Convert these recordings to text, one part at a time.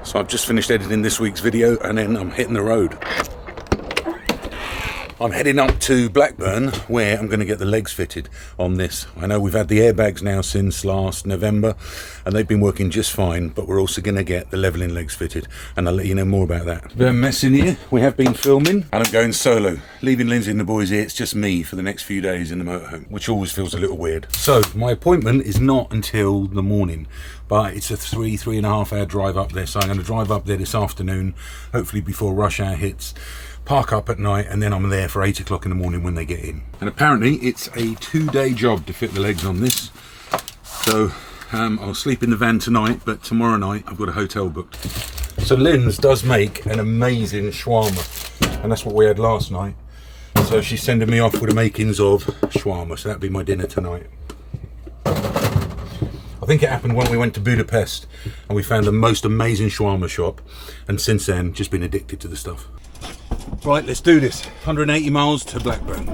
So I've just finished editing this week's video and then I'm hitting the road. I'm heading up to Blackburn where I'm going to get the legs fitted on this. I know we've had the airbags now since last November and they've been working just fine, but we're also going to get the levelling legs fitted and I'll let you know more about that. Bit of a mess in here. We have been filming and I'm going solo. Leaving Lindsay and the boys here, it's just me for the next few days in the motorhome, which always feels a little weird. So my appointment is not until the morning, but it's a 3.5 hour drive up there. So I'm going to drive up there this afternoon, hopefully before rush hour hits. Park up at night and then I'm there for 8 o'clock in the morning when they get in. And apparently it's a 2-day job to fit the legs on this. So I'll sleep in the van tonight, but tomorrow night I've got a hotel booked. So Lynn's does make an amazing shawarma and that's what we had last night. So she's sending me off with the makings of shawarma, so that'll be my dinner tonight. I think it happened when we went to Budapest and we found the most amazing shawarma shop, and since then just been addicted to the stuff. Right, let's do this. 180 miles to Blackburn.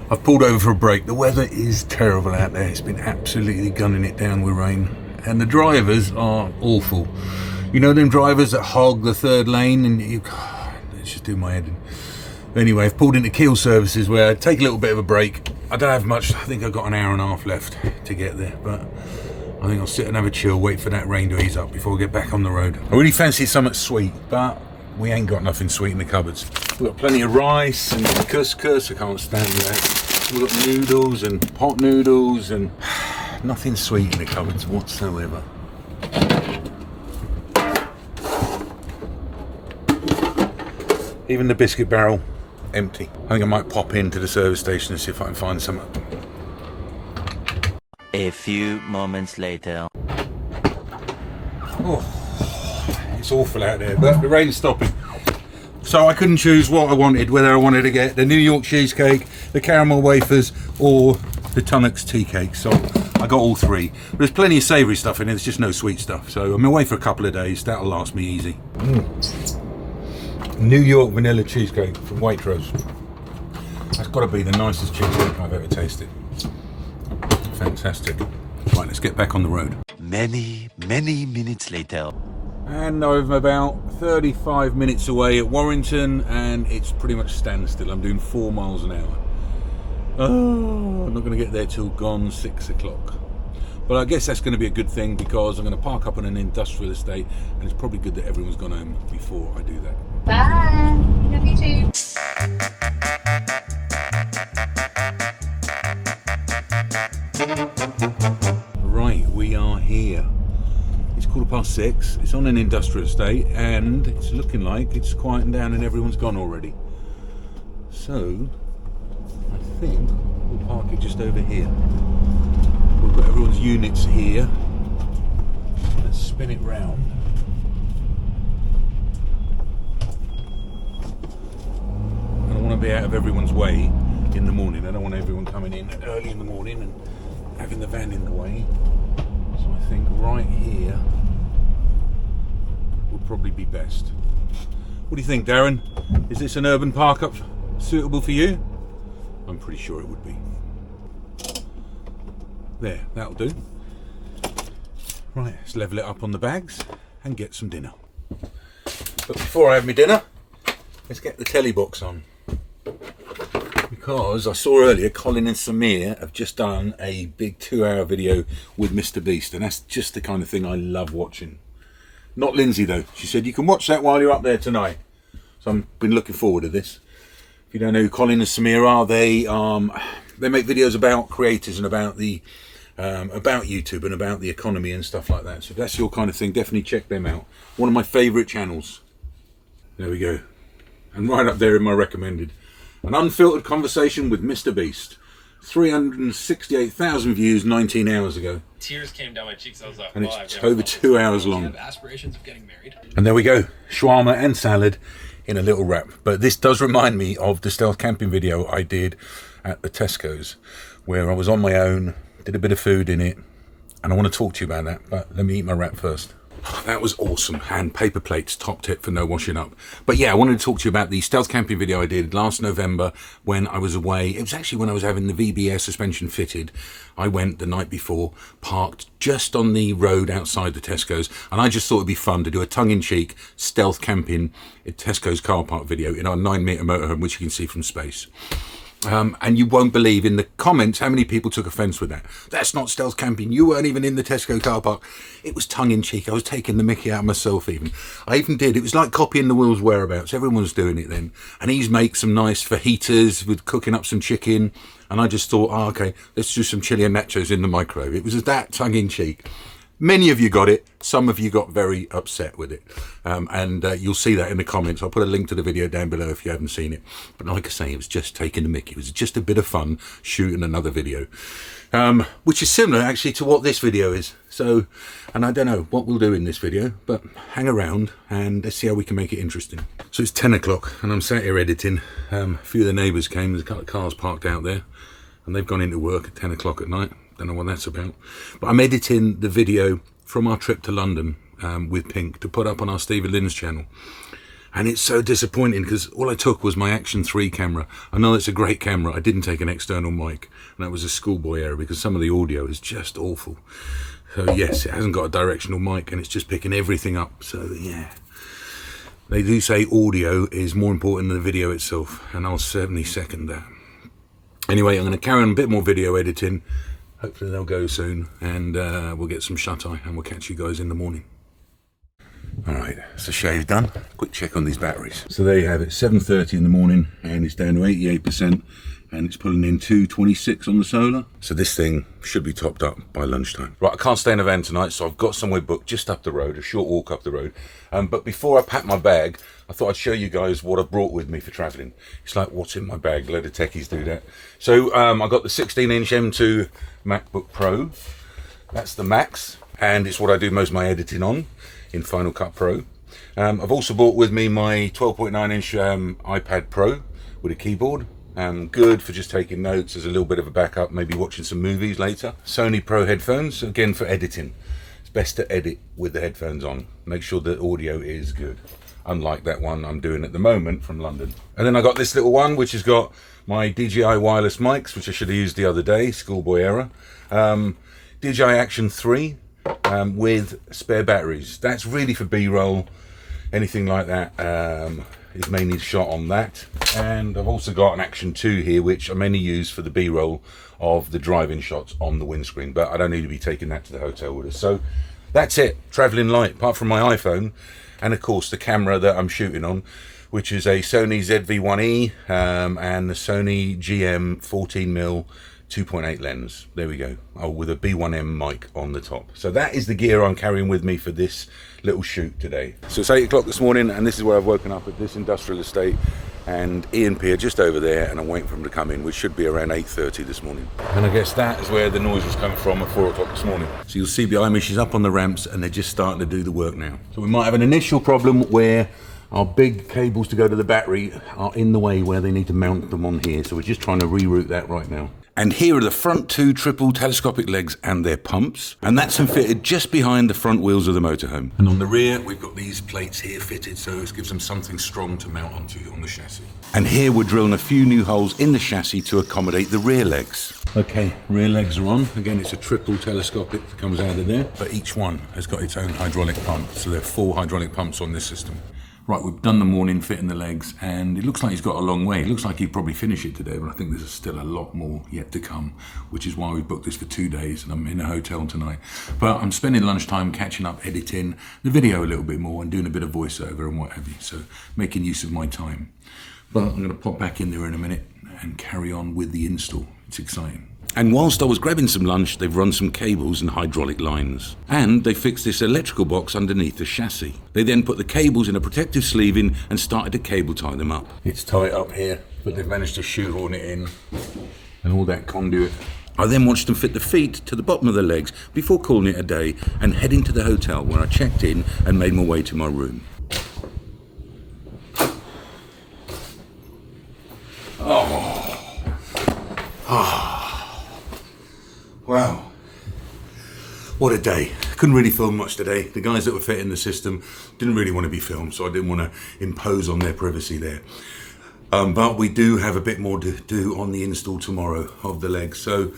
I've pulled over for a break. The weather is terrible out there. It's been absolutely gunning it down with rain. And the drivers are awful. You know them drivers that hog the third lane and you... Let's just do my head in. Anyway, I've pulled into Keel Services where I take a little bit of a break. I don't have much. I think I've got an hour and a half left to get there, but I think I'll sit and have a chill, wait for that rain to ease up before I get back on the road. I really fancy something sweet, but we ain't got nothing sweet in the cupboards. We've got plenty of rice and couscous, I can't stand that. We've got noodles and hot noodles and nothing sweet in the cupboards whatsoever. Even the biscuit barrel, empty. I think I might pop into the service station and see if I can find some. A few moments later. Oh, it's awful out there, but the rain's stopping. So I couldn't choose what I wanted, whether I wanted to get the New York cheesecake, the caramel wafers, or the Tunnock's tea cake. So I got all three. But there's plenty of savoury stuff in it, there's just no sweet stuff. So I'm away for a couple of days, that'll last me easy. New York vanilla cheesecake from Waitrose. That's got to be the nicest cheesecake I've ever tasted. Fantastic. Right, let's get back on the road. Many minutes later. And I'm about 35 minutes away at Warrington and it's pretty much standstill. I'm doing 4 miles an hour. Oh, I'm not going to get there till gone 6 o'clock. But I guess that's going to be a good thing because I'm going to park up on an industrial estate and it's probably good that everyone's gone home before I do that. Bye. Love you too. Right, we are here. It's 6:15. It's on an industrial estate and it's looking like it's quieting down and everyone's gone already. So I think we'll park it just over here. We've got everyone's units here. Let's spin it round. I don't want to be out of everyone's way in the morning. I don't want everyone coming in early in the morning and having the van in the way. So I think right here would probably be best. What do you think, Darren? Is this an urban park up suitable for you? I'm pretty sure it would be. There, that'll do. Right, let's level it up on the bags and get some dinner. But before I have my dinner, let's get the telly box on. Because I saw earlier Colin and Samir have just done a big 2-hour video with Mr. Beast, and that's just the kind of thing I love watching. Not Lindsay though. She said you can watch that while you're up there tonight. So I've been looking forward to this. If you don't know who Colin and Samir are, they make videos about creators and about the about YouTube and about the economy and stuff like that. So if that's your kind of thing, definitely check them out. One of my favourite channels. There we go. And right up there in my recommended. An unfiltered conversation with Mr. Beast. 368,000 views 19 hours ago. Tears came down my cheeks. I was like, and it's over 2 hours long. Do you have aspirations of getting married? And there we go. Shawarma and salad in a little wrap. But this does remind me of the stealth camping video I did at the Tesco's, where I was on my own, did a bit of food in it, and I want to talk to you about that. But let me eat my wrap first. That was awesome. And paper plates, top tip for no washing up. But yeah, I wanted to talk to you about the stealth camping video I did last November when I was away. It was actually when I was having the VBS suspension fitted. I went the night before, parked just on the road outside the Tesco's, and I just thought it'd be fun to do a tongue-in-cheek stealth camping at Tesco's car park video in our 9-metre motorhome, which you can see from space. And you won't believe in the comments how many people took offence with that. That's not stealth camping. You weren't even in the Tesco car park. It was tongue-in-cheek. I was taking the mickey out of myself even. I even did. It was like copying the Will's whereabouts. Everyone was doing it then. And he's made some nice fajitas with cooking up some chicken. And I just thought, oh, okay, let's do some chili and nachos in the microwave. It was that tongue-in-cheek. Many of you got it. Some of you got very upset with it. You'll see that in the comments. I'll put a link to the video down below if you haven't seen it. But like I say, it was just taking the mickey. It was just a bit of fun shooting another video. Which is similar actually to what this video is. So, and I don't know what we'll do in this video, but hang around and let's see how we can make it interesting. So it's 10 o'clock and I'm sat here editing. A few of the neighbours came. There's a couple of cars parked out there and they've gone into work at 10 o'clock at night. Don't know what that's about, but I'm editing the video from our trip to London with Pink to put up on our Steve and Lynn's channel, and it's so disappointing because all I took was my Action 3 camera. I know it's a great camera. I didn't take an external mic, and that was a schoolboy error because some of the audio is just awful. So yes, it hasn't got a directional mic and it's just picking everything up. So yeah, they do say audio is more important than the video itself, and I'll certainly second that. Anyway, I'm going to carry on a bit more video editing. Hopefully they'll go soon and we'll get some shut-eye and we'll catch you guys in the morning. Alright, so shave done. Quick check on these batteries. So there you have it, 7:30 in the morning and it's down to 88% and it's pulling in 226 on the solar. So this thing should be topped up by lunchtime. Right, I can't stay in a van tonight, so I've got somewhere booked just up the road, a short walk up the road. But before I pack my bag, I thought I'd show you guys what I brought with me for travelling. It's like, what's in my bag? Let the techies do that. So I got the 16-inch M2 MacBook Pro. That's the Max, and it's what I do most of my editing on in Final Cut Pro. I've also brought with me my 12.9-inch iPad Pro with a keyboard. Good for just taking notes as a little bit of a backup, maybe watching some movies later. Sony Pro headphones, again for editing. It's best to edit with the headphones on. Make sure the audio is good. Unlike that one I'm doing at the moment from London. And then I got this little one which has got my DJI wireless mics, which I should have used the other day, schoolboy error. DJI Action 3 with spare batteries. That's really for B-roll, anything like that. Is mainly shot on that. And I've also got an Action 2 here which I mainly use for the B-roll of the driving shots on the windscreen, but I don't need to be taking that to the hotel with us. So that's it, travelling light, apart from my iPhone and of course the camera that I'm shooting on, which is a Sony ZV-1E and the Sony GM 14mm 2.8 lens. There we go. Oh, with a B1M mic on the top. So that is the gear I'm carrying with me for this little shoot today. So it's 8 o'clock this morning and this is where I've woken up at this industrial estate, and Ian P are just over there and I'm waiting for him to come in, which should be around 8:30 this morning. And I guess that is where the noise was coming from at 4 o'clock this morning. So you'll see behind me she's up on the ramps and they're just starting to do the work now. So we might have an initial problem where our big cables to go to the battery are in the way where they need to mount them on here. So we're just trying to reroute that right now. And here are the front two triple telescopic legs and their pumps. And that's them fitted just behind the front wheels of the motorhome. And on the rear, we've got these plates here fitted, so it gives them something strong to mount onto on the chassis. And here we're drilling a few new holes in the chassis to accommodate the rear legs. Okay, rear legs are on. Again, it's a triple telescopic that comes out of there, but each one has got its own hydraulic pump. So there are 4 hydraulic pumps on this system. Right, we've done the morning fitting the legs and it looks like he's got a long way. It looks like he'd probably finish it today, but I think there's still a lot more yet to come, which is why we booked this for 2 days and I'm in a hotel tonight. But I'm spending lunchtime catching up, editing the video a little bit more and doing a bit of voiceover and what have you, so making use of my time. But I'm going to pop back in there in a minute and carry on with the install. It's exciting. And whilst I was grabbing some lunch, they've run some cables and hydraulic lines. And they fixed this electrical box underneath the chassis. They then put the cables in a protective sleeving and started to cable tie them up. It's tight up here, but they've managed to shoehorn it in and all that conduit. I then watched them fit the feet to the bottom of the legs before calling it a day and heading to the hotel where I checked in and made my way to my room. Wow, what a day. couldn't really film much today. The guys that were fitting the system didn't really want to be filmed, so I didn't want to impose on their privacy there. But we do have a bit more to do on the install tomorrow of the legs. So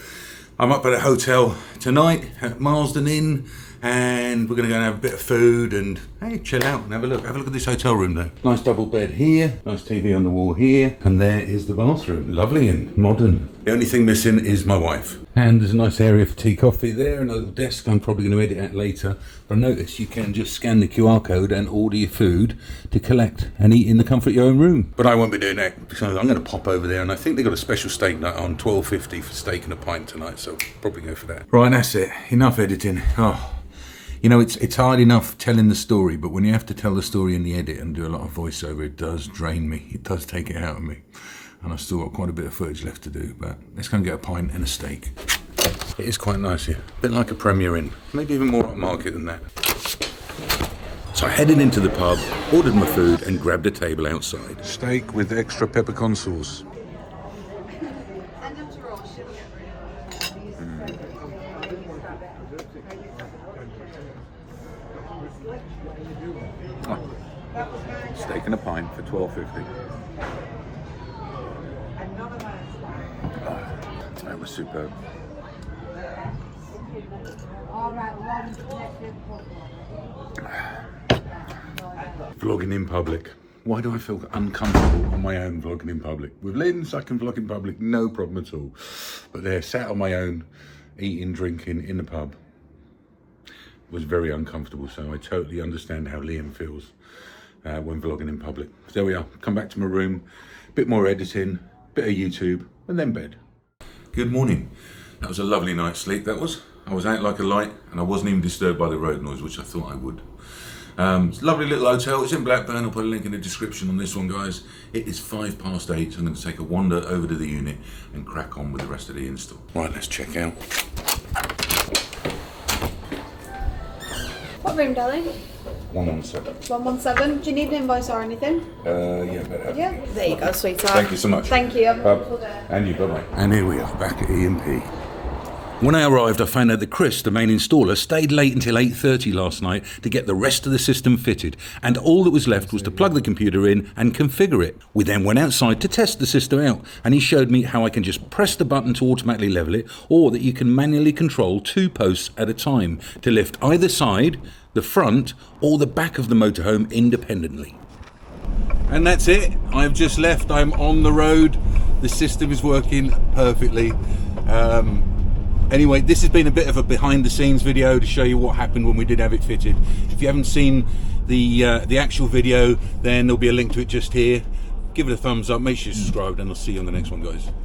I'm up at a hotel tonight at Marsden Inn, and we're going to go and have a bit of food and hey, chill out and have a look. Have a look at this hotel room though. Nice double bed here, nice TV on the wall here, and there is the bathroom. Lovely and modern. The only thing missing is my wife. And there's a nice area for tea, coffee there, and a little desk I'm probably going to edit at later. But I noticed you can just scan the QR code and order your food to collect and eat in the comfort of your own room. But I won't be doing that, so I'm going to pop over there, and I think they've got a special steak night on, $12.50 for steak and a pint tonight, so I'll probably go for that. Right, that's it. Enough editing. Oh. You know, it's hard enough telling the story, but when you have to tell the story in the edit and do a lot of voiceover, it does drain me. It does take it out of me. And I've still got quite a bit of footage left to do, but let's go and get a pint and a steak. It is quite nice here. A bit like a Premier Inn. Maybe even more upmarket than that. So I headed into the pub, ordered my food and grabbed a table outside. Steak with extra peppercorn sauce. Steak and a pint for $12.50. That was superb. Vlogging in public. Why do I feel uncomfortable on my own vlogging in public? With Linz, I can vlog in public, no problem at all. But there, sat on my own, eating, drinking in the pub, was very uncomfortable. So I totally understand how Liam feels when vlogging in public. So there we are, come back to my room, bit more editing, bit of YouTube, and then bed. Good morning. That was a lovely night's sleep, that was. I was out like a light, and I wasn't even disturbed by the road noise, which I thought I would. It's a lovely little hotel. It's in Blackburn. I'll put a link in the description on this one, guys. It is 8:05, so I'm going to take a wander over to the unit and crack on with the rest of the install. Right, let's check out. What room, darling? 117. 117. Do you need an invoice or anything? Yeah, better. Yeah. There you go, sweetheart. Thank you so much. Thank you. Have a wonderful day. And you, bye-bye. And here we are, back at E&P. When I arrived, I found out that Chris, the main installer, stayed late until 8:30 last night to get the rest of the system fitted, and all that was left was to plug the computer in and configure it. We then went outside to test the system out, and he showed me how I can just press the button to automatically level it, or that you can manually control 2 posts at a time to lift either side, the front, or the back of the motorhome independently. And that's it. I've just left. I'm on the road. The system is working perfectly. Anyway, this has been a bit of a behind the scenes video to show you what happened when we did have it fitted. If you haven't seen the actual video, then there'll be a link to it just here. Give it a thumbs up, make sure you're subscribed, and I'll see you on the next one, guys.